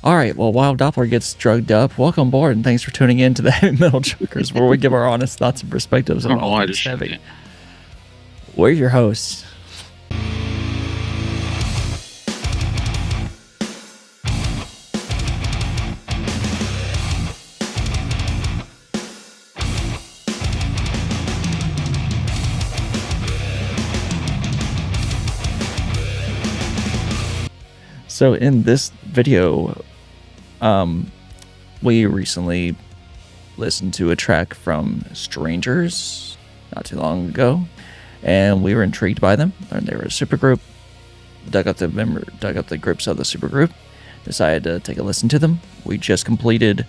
All right, well, while Doppler gets drugged up, welcome aboard and thanks for tuning in to the Heavy Metal Jokers, where we give our honest thoughts and perspectives on all things heavy. We're your hosts. So in this video, we recently listened to a track from Strangers not too long ago, and we were intrigued by them. And they were a supergroup. Dug up the groups of the supergroup. Decided to take a listen to them. We just completed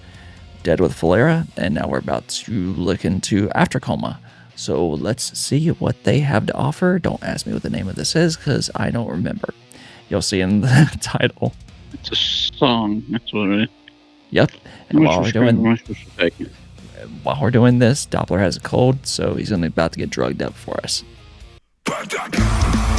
Dead with Phalera, and now we're about to look into Aftercoma. So let's see what they have to offer. Don't ask me what the name of this is, because I don't remember. You'll see in the title. It's a song. That's what it is. Yep. And while we're doing this, Doppler has a cold, so he's only about to get drugged up for us. Petaka.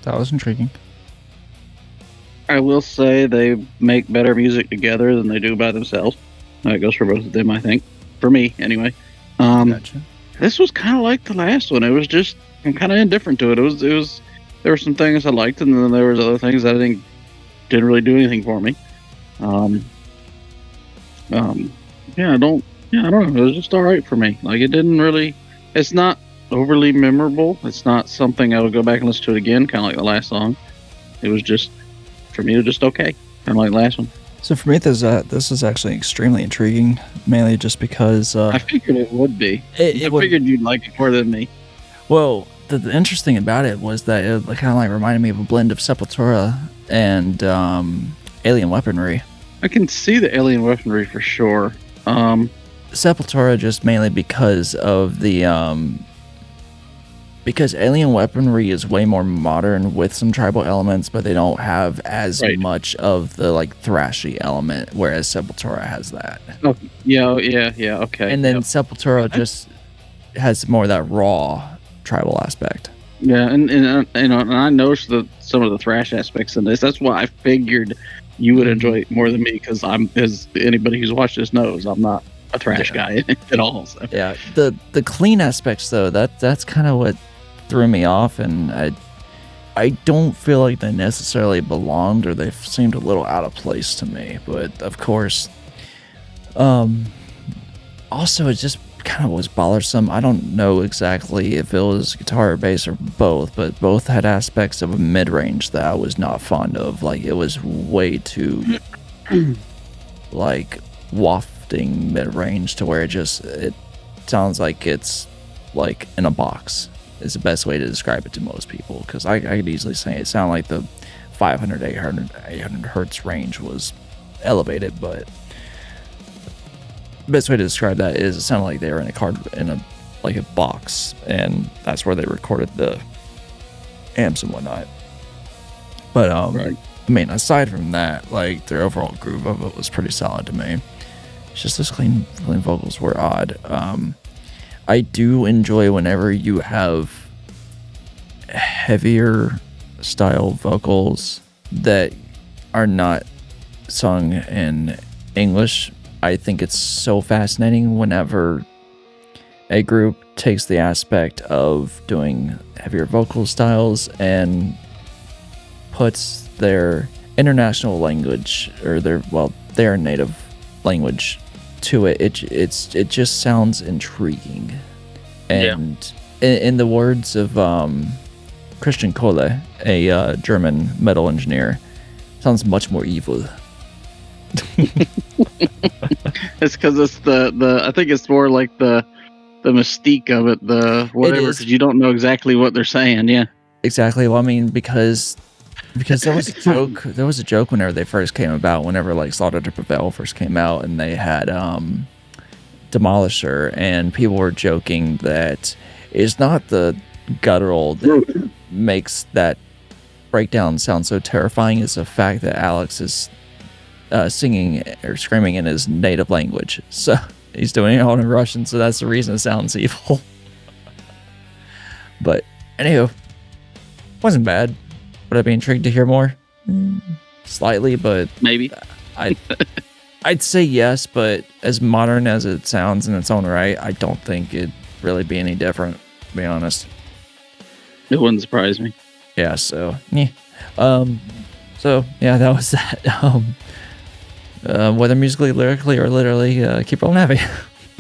That was intriguing. I will say they make better music together than they do by themselves. That goes for both of them, I think. For me, anyway. Gotcha. This was kind of like the last one. It was just, I'm kind of indifferent to it. It was. There were some things I liked, and then there was other things that I think didn't really do anything for me. I don't know. It was just all right for me. Like, it didn't really. It's not overly memorable. It's not something I would go back and listen to it again, kind of like the last song. It was just, for me, it was just okay, kind of like the last one. So for me, this is actually extremely intriguing, mainly just because... I figured it would be. I figured you'd like it more than me. Well, the interesting about it was that it kind of like reminded me of a blend of Sepultura and Alien Weaponry. I can see the Alien Weaponry for sure. Sepultura just mainly because of the... because Alien Weaponry is way more modern with some tribal elements, but they don't have as much of the like thrashy element, whereas Sepultura has that. Oh, yeah, okay. And then Sepultura just has more of that raw tribal aspect. Yeah, and I noticed some of the thrash aspects in this. That's why I figured you would enjoy it more than me because I'm, as anybody who's watched this knows, I'm not a thrash guy at all. So. Yeah, the clean aspects though, that's kind of what threw me off, and I don't feel like they necessarily belonged, or they seemed a little out of place to me. But of course, also it just kind of was bothersome. I don't know exactly if it was guitar or bass or both, but both had aspects of a mid-range that I was not fond of. Like, it was way too like wafting mid-range to where it sounds like it's like in a box is the best way to describe it to most people, because I could easily say it sounded like the 500 800 hertz range was elevated, but best way to describe that is it sounded like they were in a box, and that's where they recorded the amps and whatnot. But Right. I mean, aside from that, like, their overall groove of it was pretty solid to me. It's just those clean vocals were odd. I do enjoy whenever you have heavier style vocals that are not sung in English. I think it's so fascinating whenever a group takes the aspect of doing heavier vocal styles and puts their international language, or their native language to it. It just sounds intriguing. And in the words of Christian Kohle, a German metal engineer, sounds much more evil. It's because it's the I think it's more like the mystique of it, the whatever, because you don't know exactly what they're saying. Yeah, exactly. Well, I mean, because there was a joke. There was a joke whenever they first came about. Whenever like Slaughter to Prevail first came out, and they had Demolisher, and people were joking that it's not the guttural that makes that breakdown sound so terrifying. It's the fact that Alex is singing or screaming in his native language. So he's doing it all in Russian, so that's the reason it sounds evil. But anywho, wasn't bad. Would I be intrigued to hear more? Slightly, but maybe. I'd say yes, but as modern as it sounds in its own right, I don't think it'd really be any different, to be honest. It wouldn't surprise me. Yeah, so yeah. So yeah, that was that. Whether musically, lyrically, or literally, keep rolling heavy.